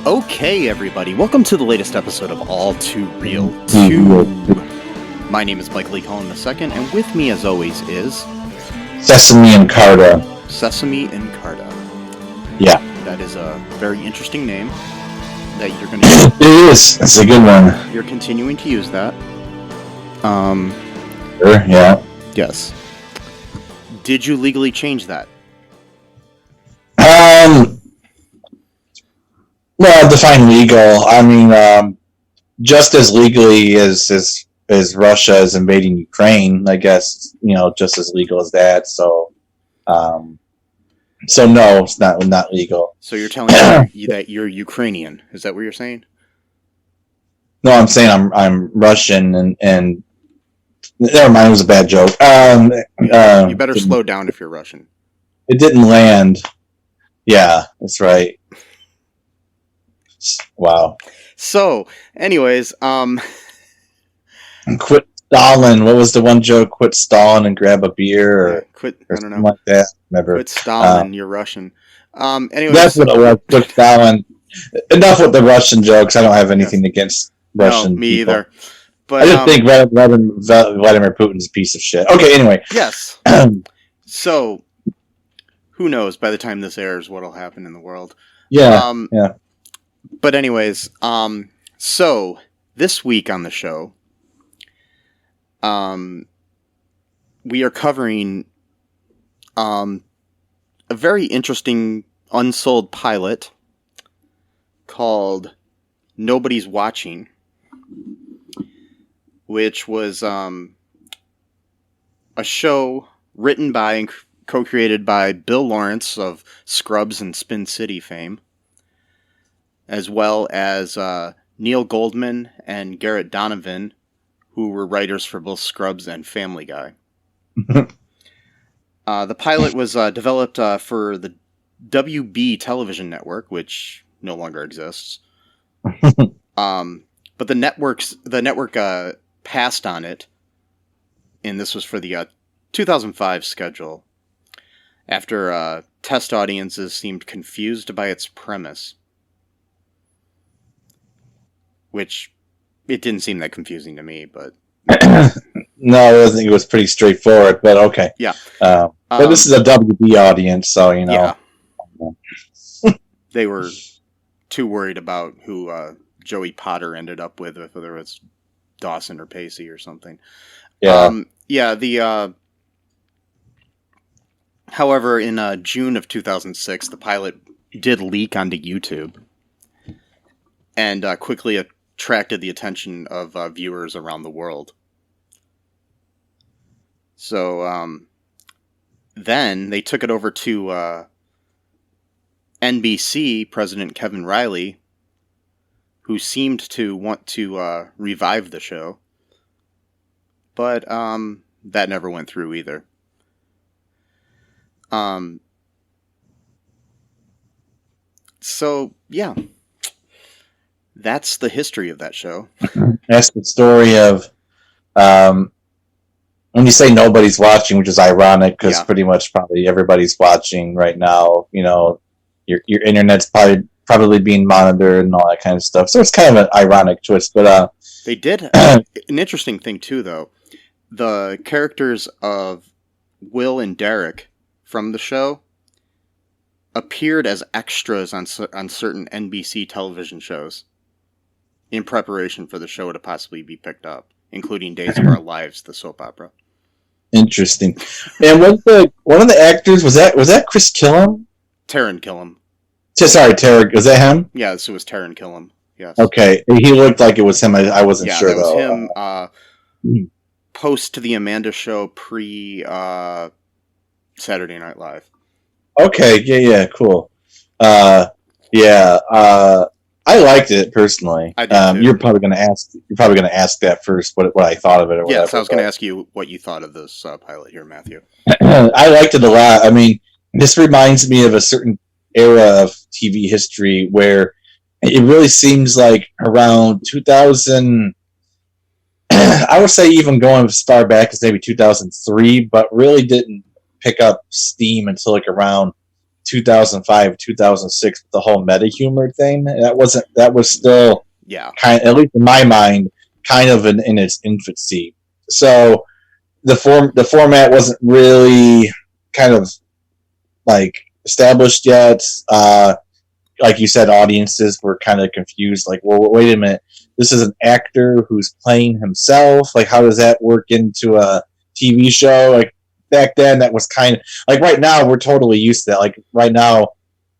Okay, everybody, welcome to the latest episode of All Too Real 2. My name is Mike Lee Cullen II, and with me, as always, is... Sesame and Carta. Sesame and Carta. Yeah. That is a very interesting name that you're going to use. It is. It's a good one. You're continuing to use that. Sure, yeah. Yes. Did you legally change that? Well, define legal. I mean, just as legally as Russia is invading Ukraine, I guess, just as legal as that. So no, it's not legal. So you're telling me that you're Ukrainian? Is that what you're saying? No, I'm saying I'm Russian, and never mind. It was a bad joke. You better slow down if you're Russian. It didn't land. Yeah, that's right. Wow. So, anyways, quit stalling. What was the one joke? Quit stalling and grab a beer, or quit. or I don't know. something like that. Never. Quit stalling. You're Russian. Anyways, that's what it was. Quit stalling. Enough with the Russian jokes. I don't have anything against Russian. No, me people. either. But I just think Vladimir Putin's a piece of shit. Okay, anyway. Yes. So, who knows? By the time this airs, what'll happen in the world? Yeah. Yeah. But anyways, so this week on the show, we are covering a very interesting unsold pilot called Nobody's Watching, which was a show written by and co-created by Bill Lawrence of Scrubs and Spin City fame, as well as Neil Goldman and Garrett Donovan, who were writers for both Scrubs and Family Guy. The pilot was developed for the WB television network, which no longer exists. But the network passed on it, and this was for the 2005 schedule, after test audiences seemed confused by its premise. Which, it didn't seem that confusing to me, but... No, I think it was pretty straightforward, but okay. Yeah. But this is a WB audience, so, Yeah. They were too worried about who Joey Potter ended up with, whether it's Dawson or Pacey or something. Yeah. However, in June of 2006, the pilot did leak onto YouTube, and quickly attracted the attention of viewers around the world. So then they took it over to NBC President Kevin Riley, who seemed to want to revive the show, but that never went through either. So yeah. That's the history of that show. That's the story of, when you say nobody's watching, which is ironic, because pretty much probably everybody's watching right now. Your internet's probably being monitored and all that kind of stuff. So it's kind of an ironic twist. But they did an interesting thing too, though. The characters of Will and Derek from the show appeared as extras on certain NBC television shows, in preparation for the show to possibly be picked up, including Days of Our Lives, the soap opera. Interesting. And one of the actors was that Chris Killam? Taran Killam. Sorry, Taran. Was that him? Yeah, this was Taran Killam. Yes. Okay, he looked like it was him. I wasn't sure though. Yeah, that was him. Post the Amanda Show, pre Saturday Night Live. Okay. Yeah. Cool. Yeah. I liked it personally. I did too. You're probably going to ask. You're probably going to ask that first. What I thought of it or Yes, I whatever. was going to ask you what you thought of this pilot here, Matthew. I liked it a lot. I mean, this reminds me of a certain era of TV history where it really seems like around 2000. I would say even going as far back as maybe 2003, but really didn't pick up steam until like around 2005, 2006 with the whole meta humor thing. That was still Yeah. at least in my mind, kind of in its infancy. So the format wasn't really kind of like established yet. Like you said, audiences were kind of confused. Like, well, wait a minute, this is an actor who's playing himself. Like, how does that work into a TV show? Like back then, that was kind of like right now we're totally used to that. Like right now,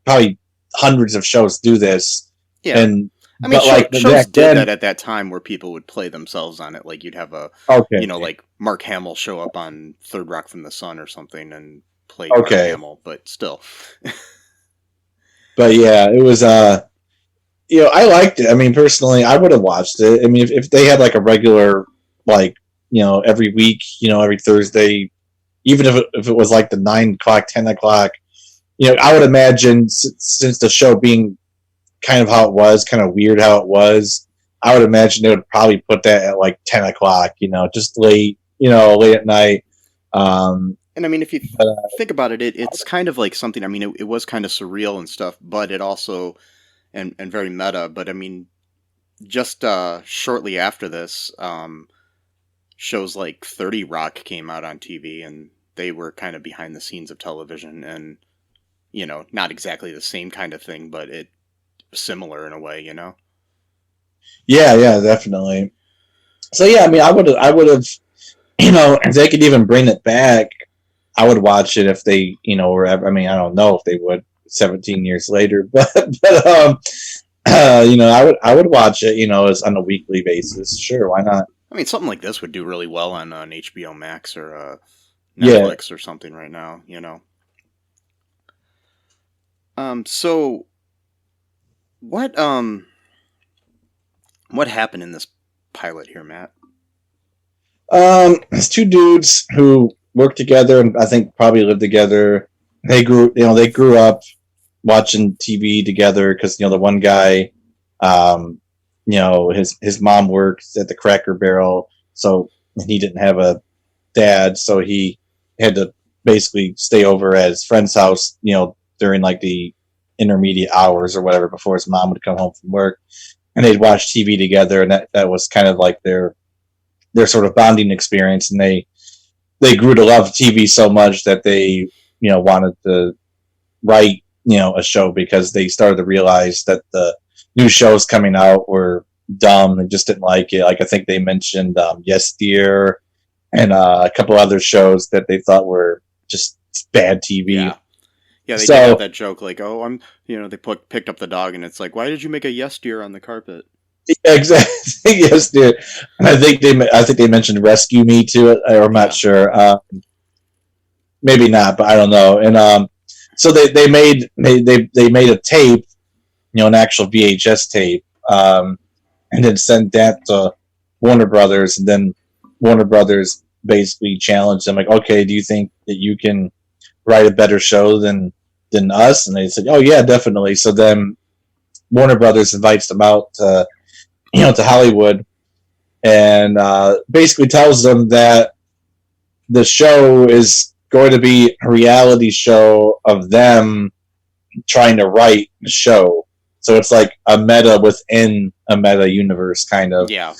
probably hundreds of shows do this. Yeah. And I mean, like shows did that at that time where people would play themselves on it. Like you'd have like Mark Hamill show up on Third Rock from the Sun or something and play Mark Hamill, but still. But yeah, it was, I liked it. I mean, personally, I would have watched it. I mean, if they had like a regular, like, every week, every Thursday, even if it was like the 9 o'clock, 10 o'clock, I would imagine since the show being kind of how it was, kind of weird how it was, I would imagine they would probably put that at like 10 o'clock, just late, late at night. And I mean, if you think about it, it's kind of like something, I mean, it was kind of surreal and stuff, but it also, and very meta, but I mean, just shortly after this, shows like 30 Rock came out on TV, and they were kind of behind the scenes of television, and, not exactly the same kind of thing, but it was similar in a way, Yeah, definitely. So yeah, I mean, I would have, if they could even bring it back, I would watch it if they, were ever. I mean, I don't know if they would 17 years later, but I would watch it, as on a weekly basis. Sure, why not? I mean, something like this would do really well on HBO Max or Netflix or something right now, So what happened in this pilot here, Matt? It's two dudes who work together and I think probably live together. They grew up watching TV together because the one guy, his mom worked at the Cracker Barrel, so he didn't have a dad, so he had to basically stay over at his friend's house, during like the intermediate hours or whatever before his mom would come home from work, and they'd watch TV together, and that was kind of like their sort of bonding experience, and they grew to love TV so much that they wanted to write a show because they started to realize that the new shows coming out were dumb and just didn't like it. Like I think they mentioned Yes Dear and a couple other shows that they thought were just bad TV. Yeah, they did have that joke like, oh, they picked up the dog and it's like, why did you make a Yes Dear on the carpet? Yeah, exactly. Yes, dude. And I think they mentioned Rescue Me too. I'm not sure. Maybe not, but I don't know. And so they made a tape, an actual VHS tape, and then sent that to Warner Brothers, and then Warner Brothers basically challenged them, like, okay, do you think that you can write a better show than us? And they said, oh yeah, definitely. So then Warner Brothers invites them out to Hollywood, and basically tells them that the show is going to be a reality show of them trying to write the show. So it's like a meta within a meta universe, kind of. Yeah.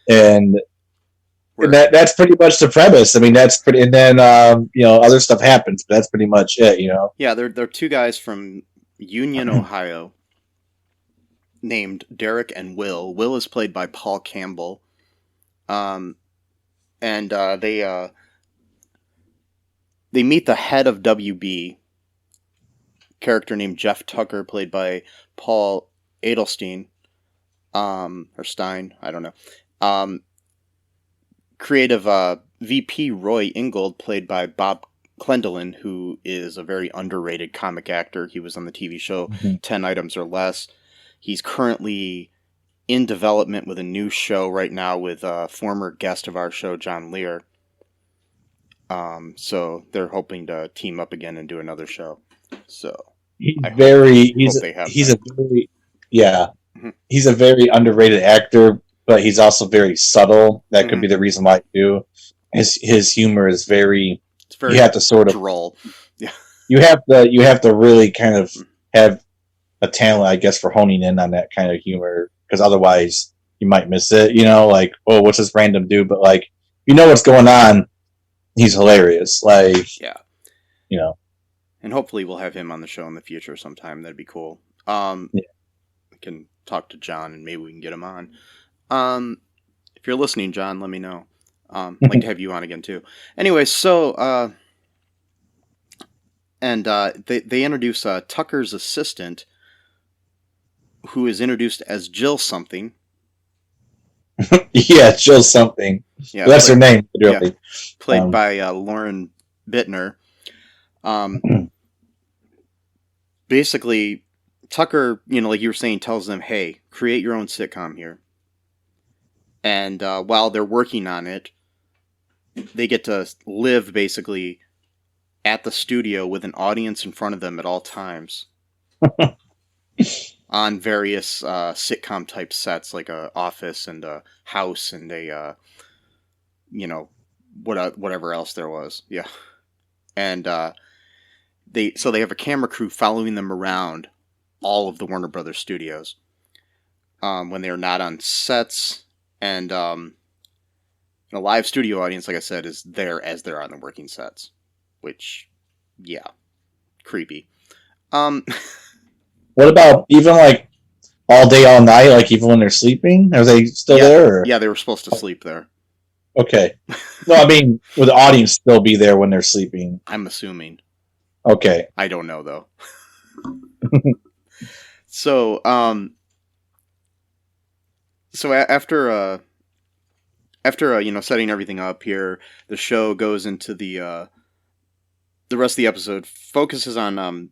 And that's pretty much the premise. I mean, that's pretty. And then other stuff happens, but that's pretty much it. Yeah, they're two guys from Union, Ohio, named Derek and Will. Will is played by Paul Campbell. And they meet the head of WB, character named Jeff Tucker, played by Paul Adelstein, or Stein, I don't know. Creative VP Roy Ingold, played by Bob Clendenin, who is a very underrated comic actor. He was on the TV show 10 Items or Less. He's currently in development with a new show right now with a former guest of our show, John Lear. So they're hoping to team up again and do another show. So He's I very hope they have he's that. a very yeah Mhm. he's a very underrated actor, but he's also very subtle. That could Mhm. be the reason why too. His humor is very. It's very You have to sort of droll. Yeah. you have to really kind of have a talent, I guess, for honing in on that kind of humor, because otherwise you might miss it. You know, like, oh, what's this random dude? But like, you know what's going on. He's hilarious. Like, Yeah. you know, And hopefully we'll have him on the show in the future sometime. That'd be cool. yeah. I can talk to John and maybe we can get him on. If you're listening, John, let me know. I'd like to have you on again too. Anyway, so they introduce Tucker's assistant, who is introduced as Jill something. Yeah, Jill something. Yeah, That's her name, literally. Yeah, played by Lauren Bittner. Basically, Tucker, like you were saying, tells them, "Hey, create your own sitcom here." And while they're working on it, they get to live basically at the studio with an audience in front of them at all times on various sitcom type sets, like a office and a house and a whatever else there was. Yeah. And they have a camera crew following them around all of the Warner Brothers studios when they're not on sets, and a live studio audience, like I said, is there as they're on the working sets, which, yeah, creepy. What about even like all day, all night, like even when they're sleeping? Are they still there? Or? Yeah, they were supposed to sleep there. Okay. No, I mean, would the audience still be there when they're sleeping? I'm assuming. Okay. I don't know though. So after setting everything up here, the show goes into the rest of the episode focuses on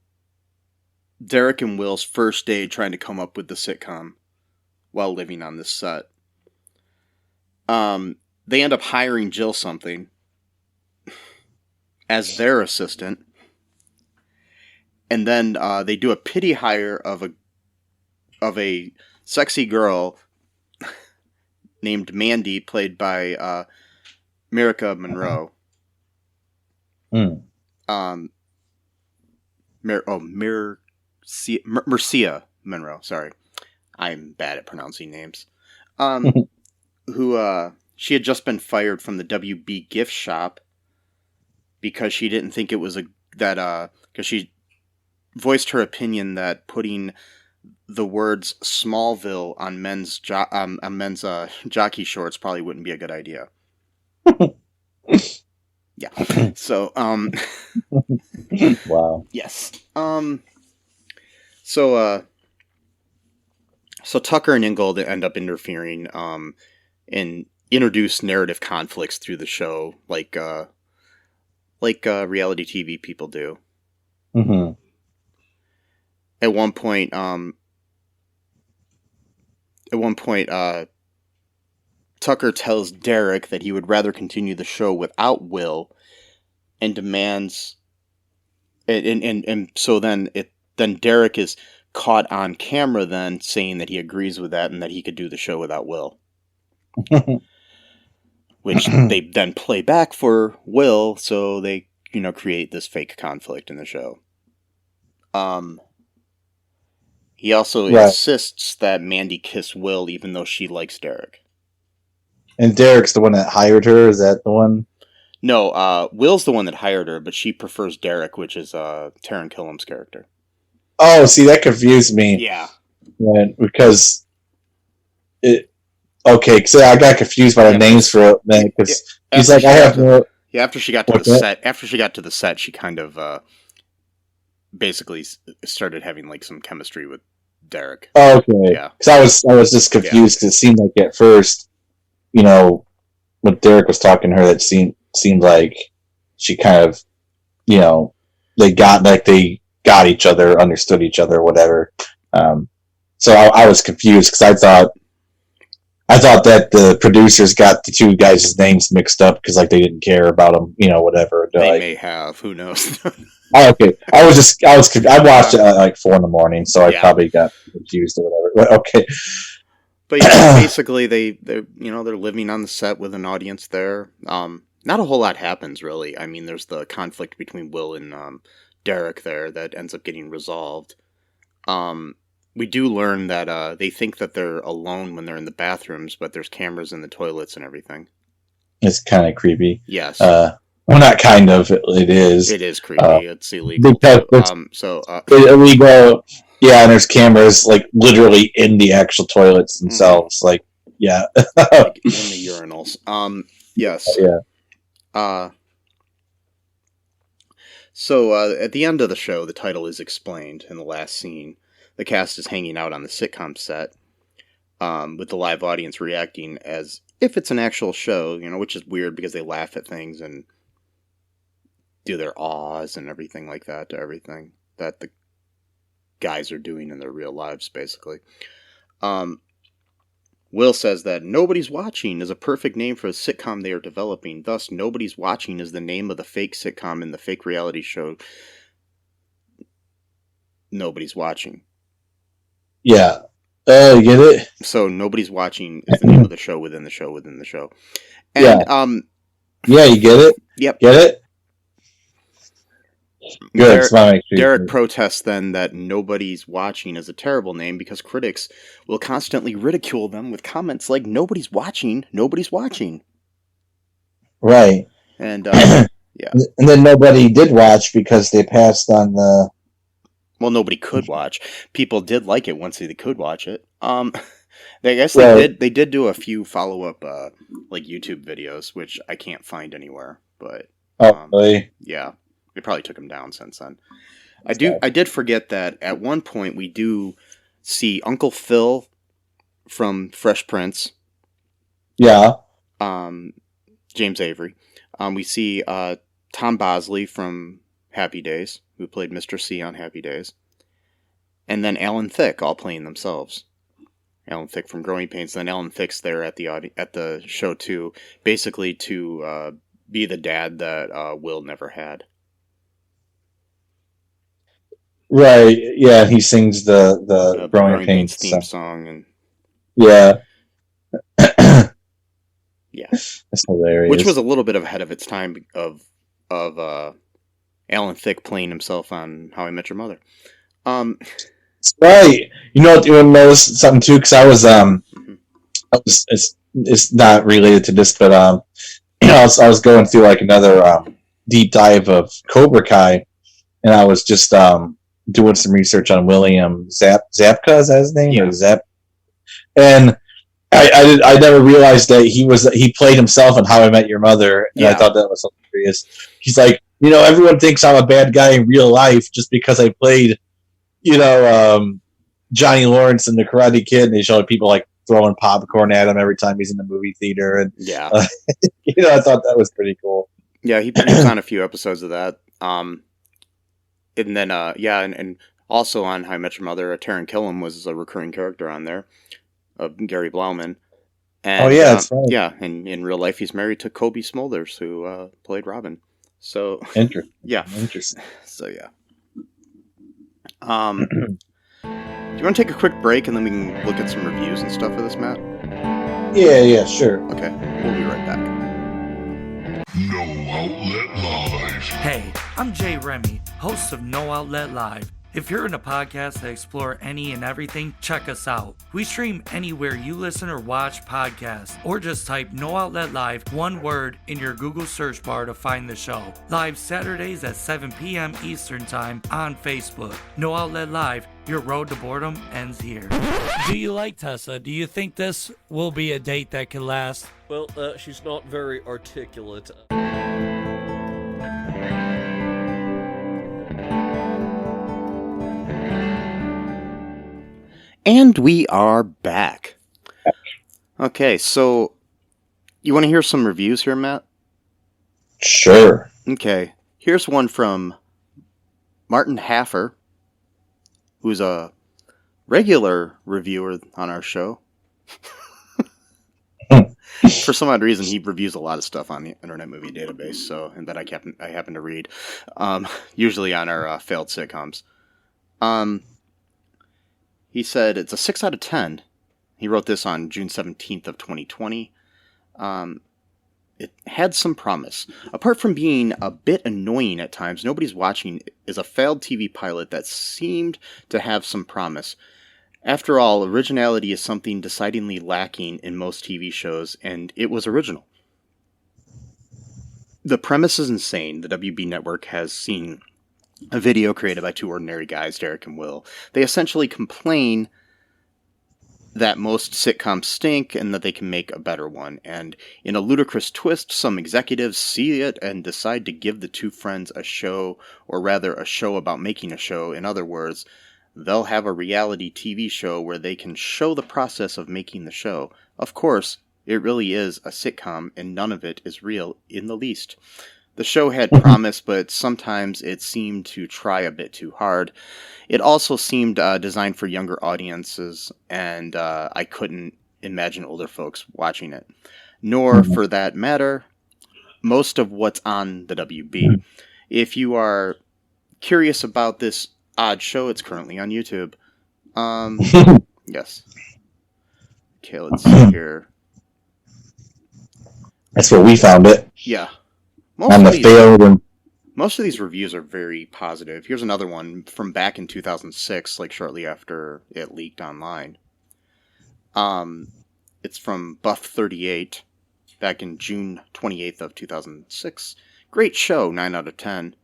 Derek and Will's first day trying to come up with the sitcom while living on this set. They end up hiring Jill something as their assistant, and then they do a pity hire of a sexy girl named Mandy, played by Mirica Monroe. Mercia Monroe. Sorry, I'm bad at pronouncing names. Who she had just been fired from the WB gift shop because she didn't think it was because she voiced her opinion that putting the words Smallville on men's jockey shorts probably wouldn't be a good idea. Yeah. So wow. Yes. So Tucker and Ingold end up interfering and introduce narrative conflicts through the show, like reality TV people do. Mm-hmm. At one point, Tucker tells Derek that he would rather continue the show without Will, and demands, and so then Derek is caught on camera then saying that he agrees with that and that he could do the show without Will, which they then play back for Will, so they create this fake conflict in the show. He also insists that Mandy kiss Will even though she likes Derek. And Derek's the one that hired her? Is that the one? No, Will's the one that hired her, but she prefers Derek, which is Taron Killam's character. Oh, see, that confused me. Yeah. Because it... Okay, because I got confused by the names for it, man, because he's like, I have no... Yeah, after she got to the set, she kind of basically started having like some chemistry with Derek. Oh, okay. Yeah. Because I was just confused because it seemed like at first, when Derek was talking to her, that seemed like she kind of, they got each other, understood each other, whatever. So I was confused because I thought that the producers got the two guys' names mixed up because like they didn't care about them, whatever. They like, may have. Who knows? oh, okay. I watched it at like 4 a.m, so I Yeah. probably got confused or whatever. But okay. But yeah, basically they're living on the set with an audience there. Not a whole lot happens really. I mean, there's the conflict between Will and Derek there that ends up getting resolved. We do learn that they think that they're alone when they're in the bathrooms, but there's cameras in the toilets and everything. It's kind of creepy. Yes. Well, not kind of. It is. It is creepy. It's illegal. Because it's illegal. Yeah, and there's cameras like literally in the actual toilets themselves. Mm-hmm. Like, yeah, like in the urinals. Yes. Yeah. So at the end of the show, the title is explained in the last scene. The cast is hanging out on the sitcom set, with the live audience reacting as if it's an actual show, which is weird because they laugh at things and do their awes and everything like that to everything that the guys are doing in their real lives, basically. Will says that Nobody's Watching is a perfect name for a sitcom they are developing. Thus, Nobody's Watching is the name of the fake sitcom in the fake reality show Nobody's Watching. Yeah. You get it? So Nobody's Watching is the name of the show within the show within the show. And, yeah. Yeah, you get it? Yep. Get it? Good. Derek protests then that Nobody's Watching is a terrible name because critics will constantly ridicule them with comments like Nobody's watching. Right. And yeah. And then nobody did watch because they passed on the... Well, nobody could watch. People did like it once they could watch it. I guess they did do a few follow-up like YouTube videos, which I can't find anywhere, but really? Yeah. We probably took them down since then. I did forget that at one point we do see Uncle Phil from Fresh Prince. Yeah. James Avery. We see Tom Bosley from Happy Days, who played Mr. C on Happy Days. And then Alan Thicke all playing themselves. Alan Thicke from Growing Pains. Then Alan Thicke's there at the show too, basically to be the dad that Will never had. Right, yeah, he sings the Growing Pains theme song. And yeah. Yeah. That's hilarious. Which was a little bit ahead of its time of Alan Thicke playing himself on How I Met Your Mother. That's right. You want to notice something too? Because I was it's not related to this, but I was going through like another deep dive of Cobra Kai, and I was just doing some research on William Zabka, is that his name? Yeah. Or Zap? And I never realized that he played himself in How I Met Your Mother, and I thought that was hilarious. He's like, everyone thinks I'm a bad guy in real life just because I played, Johnny Lawrence in The Karate Kid, and they showed people like throwing popcorn at him every time he's in the movie theater, and I thought that was pretty cool. Yeah, he was on a few episodes of that. And then, and also on How I Met Your Mother, Taron Killam was a recurring character on there, of Gary Blauman. And, that's right. Yeah, and in real life, he's married to Kobe Smulders, who played Robin. So interesting. Yeah, interesting. So yeah. Do you want to take a quick break and then we can look at some reviews and stuff for this, Matt? Yeah, sure. Okay, we'll be right back. No Outlet Live. Hey, I'm Jay Remy, host of No Outlet Live. If you're in a podcast that explore any and everything, check us out. We stream anywhere you listen or watch podcasts, or just type No Outlet Live, one word, in your Google search bar to find the show. Live Saturdays at 7 p.m. Eastern Time on Facebook. No Outlet Live, your road to boredom ends here. Do you like Tessa? Do you think this will be a date that can last? Well, she's not very articulate. And we are back. Okay, so you want to hear some reviews here, Matt? Sure. Okay, here's one from Martin Haffer, who's a regular reviewer on our show. For some odd reason, he reviews a lot of stuff on the Internet Movie Database, so and that I happen to read, usually on our failed sitcoms. He said it's a 6 out of 10. He wrote this on June 17th of 2020. It had some promise. Apart from being a bit annoying at times, Nobody's Watching is a failed TV pilot that seemed to have some promise. After all, originality is something decidedly lacking in most TV shows, and it was original. The premise is insane. The WB network has seen a video created by two ordinary guys, Derek and Will. They essentially complain that most sitcoms stink and that they can make a better one. And in a ludicrous twist, some executives see it and decide to give the two friends a show, or rather a show about making a show. In other words, they'll have a reality TV show where they can show the process of making the show. Of course, it really is a sitcom, and none of it is real in the least. The show had promise, but sometimes it seemed to try a bit too hard. It also seemed designed for younger audiences, and I couldn't imagine older folks watching it. Nor, for that matter, most of what's on the WB. If you are curious about this odd show, it's currently on YouTube. Yes. Okay, let's see here. That's where we found it. Yeah. On the failed and Most of these reviews are very positive. Here's another one from back in 2006, like shortly after it leaked online. It's from Buff38, back in June 28th of 2006. Great show, 9 out of 10.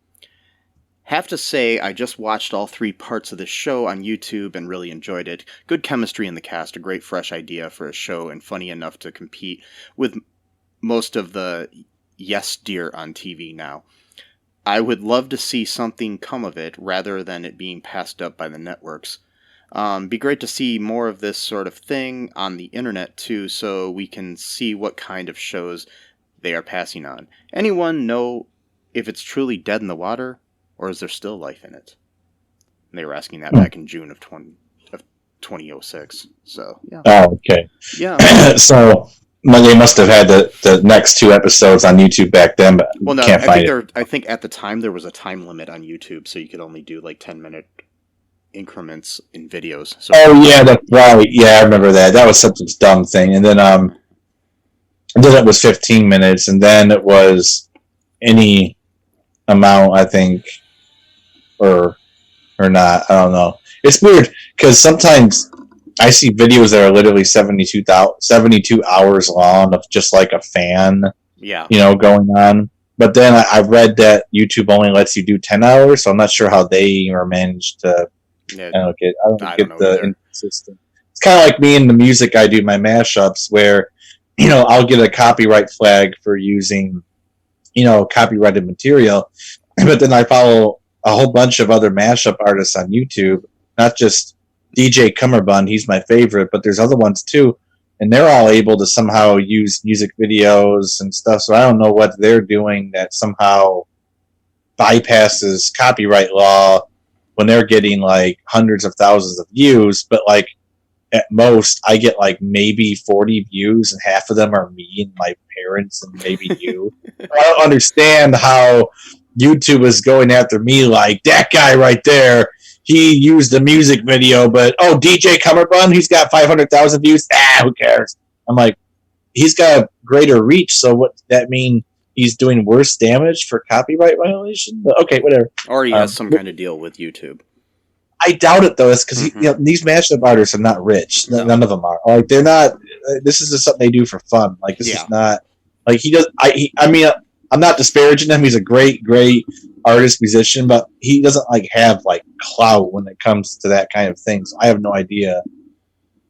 Have to say, I just watched all 3 parts of this show on YouTube and really enjoyed it. Good chemistry in the cast, a great fresh idea for a show, and funny enough to compete with most of the yes dear on TV now. I would love to see something come of it rather than it being passed up by the networks. Be great to see more of this sort of thing on the internet too, so we can see what kind of shows they are passing on. Anyone know if it's truly dead in the water, or is there still life in it? And they were asking that back in June of 2006. So yeah. Oh, okay. Yeah. So they must have had the next 2 episodes on YouTube back then, but Well, no, can't find it. I think at the time there was a time limit on YouTube, so you could only do like 10-minute increments in videos. So Oh yeah, that's right. Yeah, I remember that. That was such a dumb thing. And then it was 15 minutes, and then it was any amount, I think, or not. I don't know. It's weird because sometimes I see videos that are literally 72 hours long of just like a fan, yeah. Going on. But then I read that YouTube only lets you do 10 hours, so I'm not sure how they are managed to. Yeah, I don't get know the either. inconsistent. It's kind of like me in the music I do, my mashups, where I'll get a copyright flag for using copyrighted material, but then I follow a whole bunch of other mashup artists on YouTube, not just DJ Cummerbund, he's my favorite, but there's other ones too, and they're all able to somehow use music videos and stuff, so I don't know what they're doing that somehow bypasses copyright law when they're getting like hundreds of thousands of views, but like at most I get like maybe 40 views, and half of them are me and my parents and maybe you. I don't understand how YouTube is going after me like, that guy right there, he used a music video, but DJ Cummerbund, he's got 500,000 views. Who cares? I'm like, he's got a greater reach, so what that mean? He's doing worse damage for copyright violation? But okay, whatever. Or he has some kind of deal with YouTube. I doubt it though. It's because these mashup artists are not rich. No. None of them are. Like they're not. This is just something they do for fun. Like this is not. Like he does. I mean, I'm not disparaging him. He's a great artist, musician, but he doesn't like have like clout when it comes to that kind of thing. So I have no idea.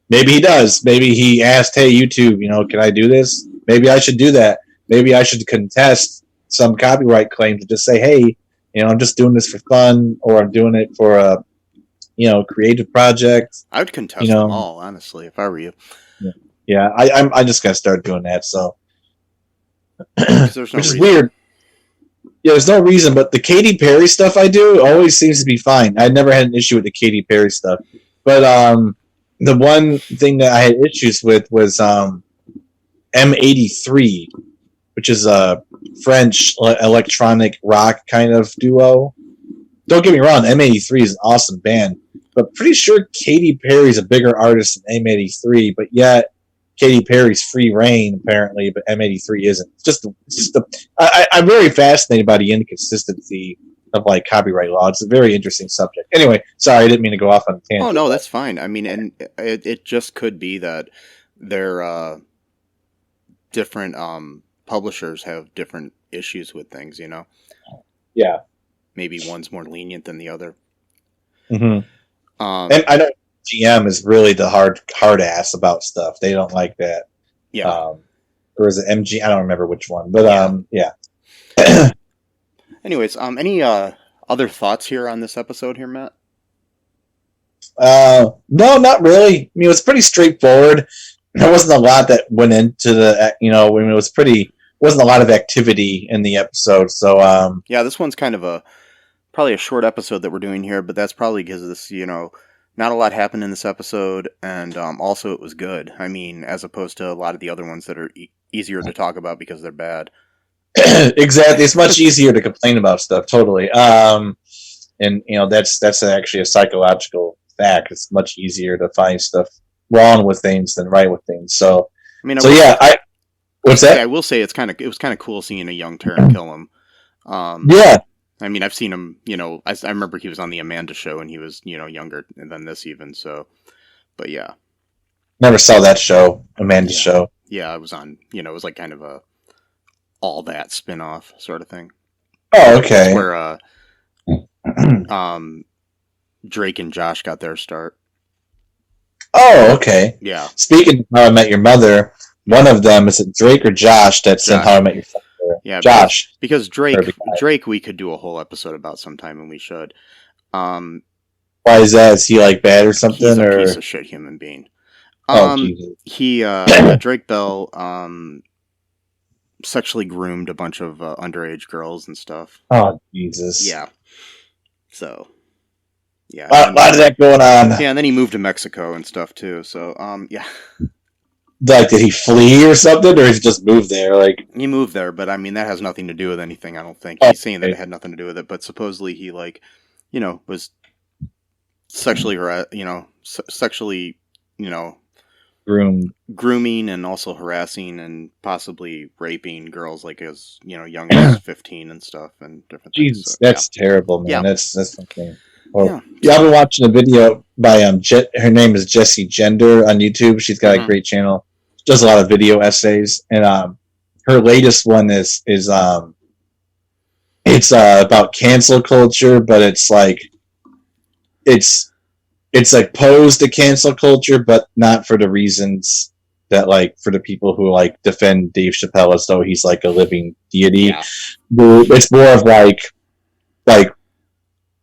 Maybe he does. Maybe he asked, "Hey, YouTube, can I do this? Maybe I should do that. Maybe I should contest some copyright claim to just say, hey, I'm just doing this for fun, or I'm doing it for a, creative project." I would contest them all, honestly, if I were you. Yeah, I just gotta start doing that. So, There's no which reason. is weird. Yeah, there's no reason, but the Katy Perry stuff I do always seems to be fine. I never had an issue with the Katy Perry stuff. But the one thing that I had issues with was M83, which is a French electronic rock kind of duo. Don't get me wrong, M83 is an awesome band, but pretty sure Katy Perry's a bigger artist than M83, but yet Katy Perry's free reign apparently, but M83 isn't. I'm very fascinated by the inconsistency of like copyright law. It's a very interesting subject. Anyway, sorry, I didn't mean to go off on a tangent. Oh no, that's fine. I mean, and it just could be that they're different publishers have different issues with things, you know. Yeah. Maybe one's more lenient than the other. Mm-hmm. And I know GM is really the hard ass about stuff. They don't like that. Yeah. Or is it MG? I don't remember which one, but yeah. Anyways, any other thoughts here on this episode here, Matt? No, not really. I mean, it was pretty straightforward. There wasn't a lot that went into the, it was wasn't a lot of activity in the episode. So, yeah, this one's kind of probably a short episode that we're doing here, but that's probably because this, not a lot happened in this episode, and also it was good. I mean, as opposed to a lot of the other ones that are easier to talk about because they're bad. Exactly. It's much easier to complain about stuff. Totally. And that's actually a psychological fact. It's much easier to find stuff wrong with things than right with things. So, I mean, what's that? I will say it was kind of cool seeing a young Taran kill him. Yeah. I mean, I've seen him, I remember he was on the Amanda show and he was, younger than this even. So, but yeah. Never saw that show, Amanda's show. Yeah, it was on, it was like kind of a All That spin-off sort of thing. Oh, okay. Where Drake and Josh got their start. Oh, okay. Yeah. Speaking of How I Met Your Mother, one of them, is it Drake or Josh that's in How I Met Your Mother? Yeah, Josh. Because Drake we could do a whole episode about sometime, and we should. Why is that? Is he like bad or something? He's a piece of shit human being. Drake Bell sexually groomed a bunch of underage girls and stuff. Oh, Jesus. Yeah. So, yeah. A lot of that going on. Yeah, and then he moved to Mexico and stuff too. So, yeah. Like, did he flee or something, or did he just move there? Like, he moved there, but I mean that has nothing to do with anything. I don't think he's saying that it had nothing to do with it, but supposedly he was sexually, grooming and also harassing and possibly raping girls like as young as 15 and stuff and different things. Jesus, so, that's terrible, man. Yeah. That's fucking. Well, yeah, I've been watching a video by her name is Jessie Gender on YouTube. She's got a great channel. She does a lot of video essays, and her latest one is about cancel culture, but it's like posed to cancel culture, but not for the reasons that like for the people who like defend Dave Chappelle as though he's like a living deity. Yeah. It's more of like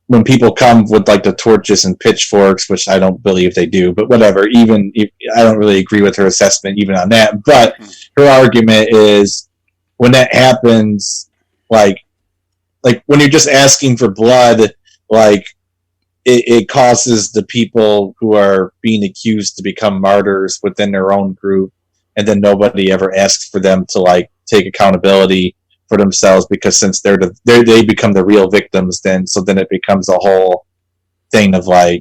when people come with like the torches and pitchforks, which I don't believe they do, but whatever. Even I don't really agree with her assessment even on that. But her argument is when that happens, like when you're just asking for blood, like it causes the people who are being accused to become martyrs within their own group, and then nobody ever asks for them to like take accountability for themselves, because since they become the real victims, then it becomes a whole thing of like,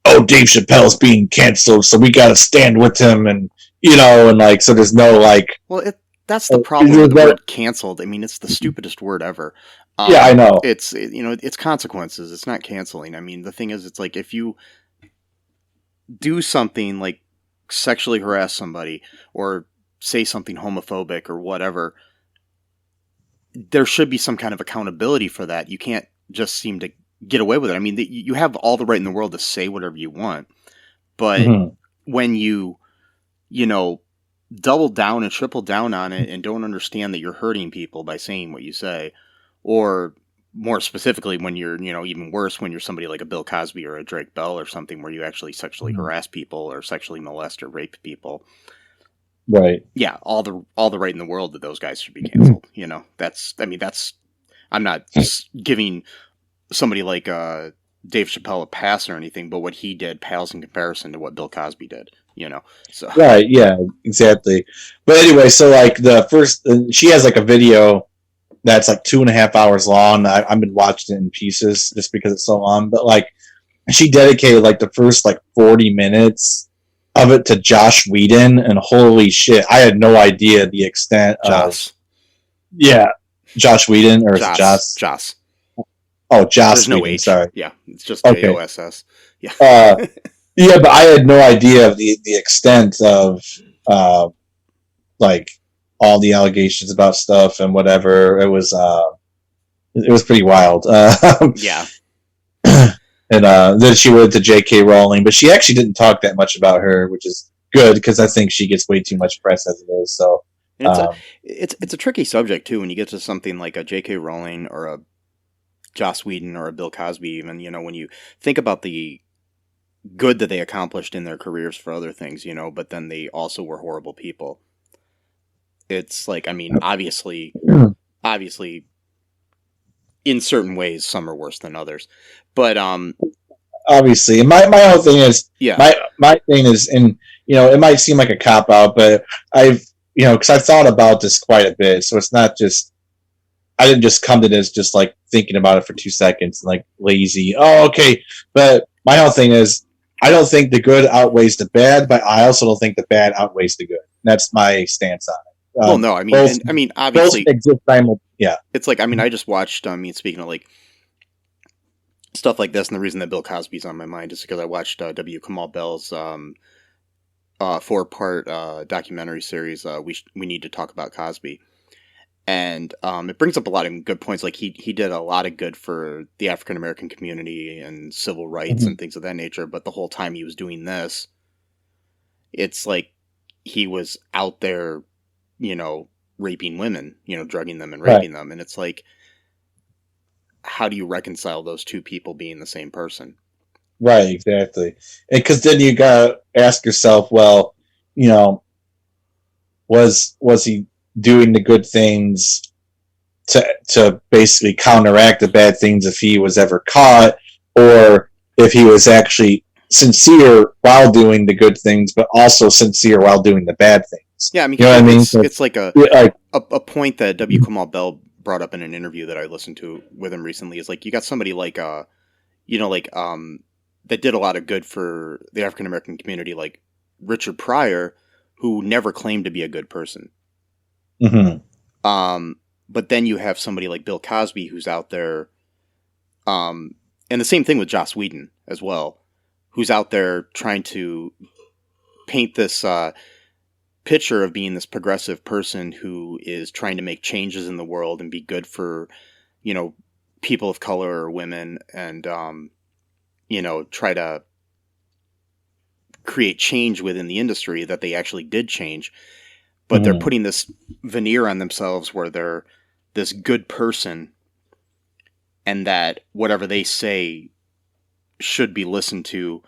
oh, Dave Chappelle's being canceled, so we got to stand with him, and and like so there's no like. Well, that's the problem with the word canceled. I mean, it's the stupidest word ever. Yeah, I know. It's it's consequences. It's not canceling. I mean, the thing is, it's like if you do something like sexually harass somebody or say something homophobic or whatever, there should be some kind of accountability for that. You can't just seem to get away with it. I mean, you have all the right in the world to say whatever you want, but when you double down and triple down on it and don't understand that you're hurting people by saying what you say, or more specifically when you're, even worse, when you're somebody like a Bill Cosby or a Drake Bell or something where you actually sexually harass people or sexually molest or rape people. Right. Yeah, all the right in the world that those guys should be canceled. I'm not giving somebody like Dave Chappelle a pass or anything, but what he did pales in comparison to what Bill Cosby did. So Right, yeah, exactly. But anyway, so like she has like a video that's like 2.5 hours long. I've been watching it in pieces just because it's so long. But like, she dedicated like the first like 40 minutes of it to Josh Whedon, and holy shit, I had no idea the extent Joss. of Josh Whedon, or is it Joss? Joss. Oh, Joss There's no Whedon, H. sorry. Yeah, it's just Okay. Joss. Yeah. Yeah, but I had no idea of the extent of like all the allegations about stuff and whatever. It was pretty wild. Yeah. And then she went to J.K. Rowling, but she actually didn't talk that much about her, which is good because I think she gets way too much press as it is. So it's a tricky subject too when you get to something like a J.K. Rowling or a Joss Whedon or a Bill Cosby. Even when you think about the good that they accomplished in their careers for other things, but then they also were horrible people. It's like, I mean, obviously, in certain ways, some are worse than others. But obviously, and my whole thing is, yeah, my thing is, and it might seem like a cop out, but I've because I've thought about this quite a bit, so it's not just I didn't just come to this just like thinking about it for 2 seconds and like lazy. Oh, okay, but my whole thing is, I don't think the good outweighs the bad, but I also don't think the bad outweighs the good. That's my stance on it. Well, no, I mean, obviously, yeah. It's like, I mean, I just watched. Speaking of like stuff like this, and the reason that Bill Cosby's on my mind is because I watched W. Kamau Bell's 4-part documentary series. We need to talk about Cosby, and it brings up a lot of good points. Like he did a lot of good for the African American community and civil rights and things of that nature. But the whole time he was doing this, it's like he was out there, raping women, drugging them and raping them. And it's like, how do you reconcile those two people being the same person? Right, exactly. And because then you gotta ask yourself, well, was he doing the good things to basically counteract the bad things if he was ever caught, or if he was actually sincere while doing the good things, but also sincere while doing the bad things? Yeah, I mean, what I mean? It's like a point that W. Kamau Bell brought up in an interview that I listened to with him recently. Is like, you got somebody like that did a lot of good for the African American community, like Richard Pryor, who never claimed to be a good person. Mm-hmm. But then you have somebody like Bill Cosby who's out there, and the same thing with Joss Whedon as well, who's out there trying to paint this picture of being this progressive person who is trying to make changes in the world and be good for, people of color or women, and try to create change within the industry that they actually did change. But they're putting this veneer on themselves where they're this good person and that whatever they say should be listened to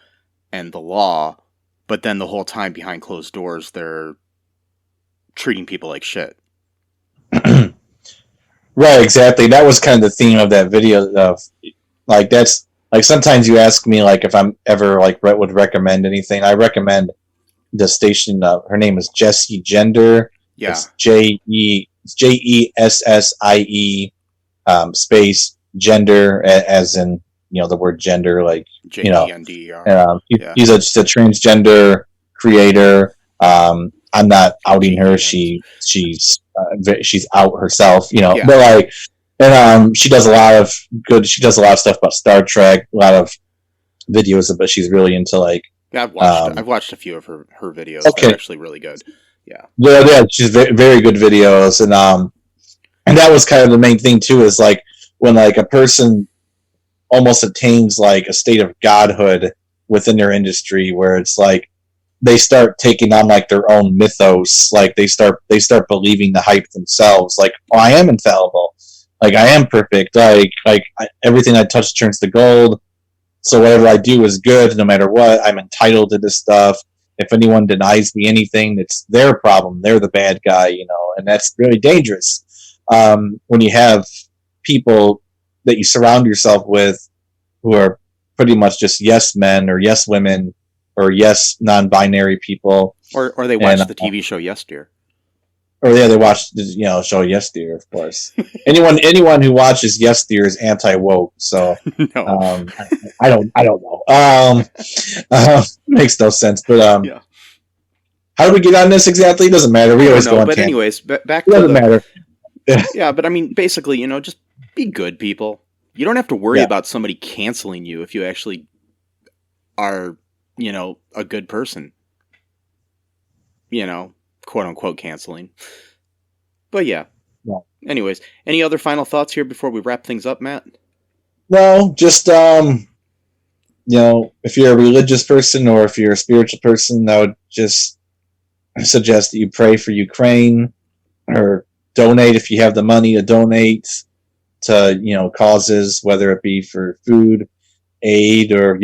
and the law, but then the whole time behind closed doors, they're treating people like shit. Right, exactly. That was kind of the theme of that video. Of like, that's like, sometimes you ask me like if I'm ever like would recommend anything. I recommend the station. Her name is Jessie Gender. Yeah, it's Jessie space gender, as in the word gender, like Gender. He's just a transgender creator. I'm not outing her. She's out herself, Yeah. But like, and she does a lot of good. She does a lot of stuff about Star Trek, a lot of videos, but she's really into like. Yeah, I've watched a few of her videos. Okay. They're actually really good. Yeah. Yeah, she's very, very good videos, and that was kind of the main thing too. Is like when like a person almost attains like a state of godhood within their industry, where it's like they start taking on like their own mythos, like they start believing the hype themselves, like, oh, I am infallible, like I am perfect, everything I touch turns to gold, so whatever I do is good no matter what. I'm entitled to this stuff. If anyone denies me anything, it's their problem, they're the bad guy, and that's really dangerous when you have people that you surround yourself with who are pretty much just yes men or yes women or yes non-binary people. Or they watched the TV show Yes Dear. Or yeah, they watch show Yes Dear, of course. anyone who watches Yes Dear is anti-woke. So No. I don't know. Makes no sense. But Yeah. how do we get on this exactly? It doesn't matter. We always go on But tangent. anyways, back It to doesn't matter. Yeah, but I mean, basically, just be good people. You don't have to worry about somebody canceling you if you actually are, a good person. Quote unquote canceling. But yeah. Anyways, any other final thoughts here before we wrap things up, Matt? No, just if you're a religious person or if you're a spiritual person, I would just suggest that you pray for Ukraine or donate if you have the money to donate to causes, whether it be for food, aid, or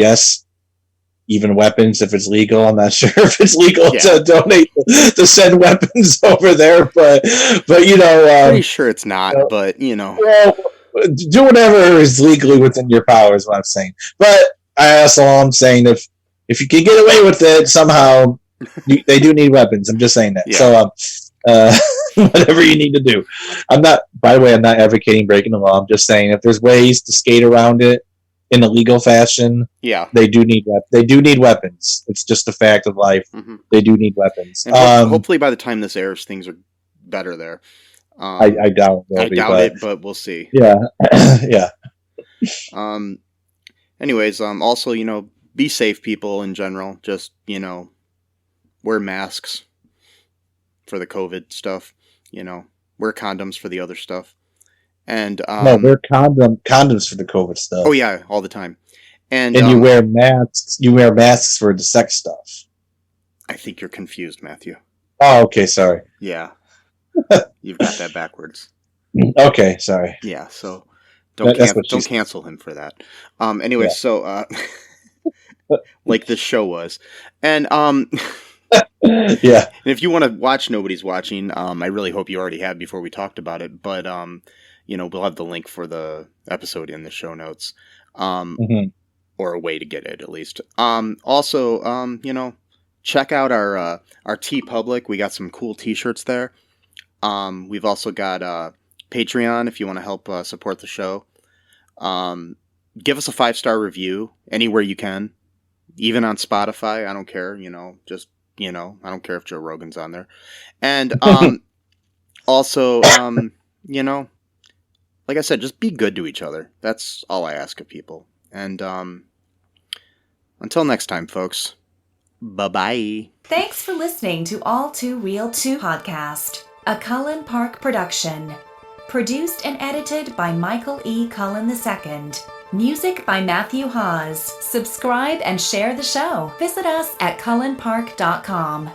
even weapons if it's legal. I'm not sure if it's legal to donate to send weapons over there, but pretty sure it's not. But well, do whatever is legally within your power is what I'm saying. But that's all I'm saying. If you can get away with it somehow, they do need weapons. I'm just saying that. Yeah. So whatever you need to do. By the way, I'm not advocating breaking the law. I'm just saying if there's ways to skate around it in a legal fashion, they do need weapons. It's just a fact of life. Mm-hmm. They do need weapons. And hopefully by the time this airs, things are better there. I doubt it, but we'll see. Yeah. Yeah. Anyways, also, be safe, people in general. Just, wear masks for the COVID stuff. Wear condoms for the other stuff. And no, wear condoms for the COVID stuff. Oh yeah, all the time. And you wear masks. You wear masks for the sex stuff. I think you're confused, Matthew. Oh, okay, sorry. Yeah, you've got that backwards. Okay, sorry. Yeah, so don't cancel him for that. Anyway, so like this show was, and yeah. And if you want to watch Nobody's Watching, I really hope you already have before we talked about it, but we'll have the link for the episode in the show notes, or a way to get it at least. Also, check out our TeePublic. We got some cool T-shirts there. We've also got Patreon if you want to help support the show. Give us a 5-star review anywhere you can, even on Spotify. I don't care. Just I don't care if Joe Rogan's on there, and also like I said, just be good to each other. That's all I ask of people. And until next time, folks, bye-bye. Thanks for listening to All Too Real 2 podcast, a Cullen Park production. Produced and edited by Michael E. Cullen II. Music by Matthew Hawes. Subscribe and share the show. Visit us at cullenpark.com.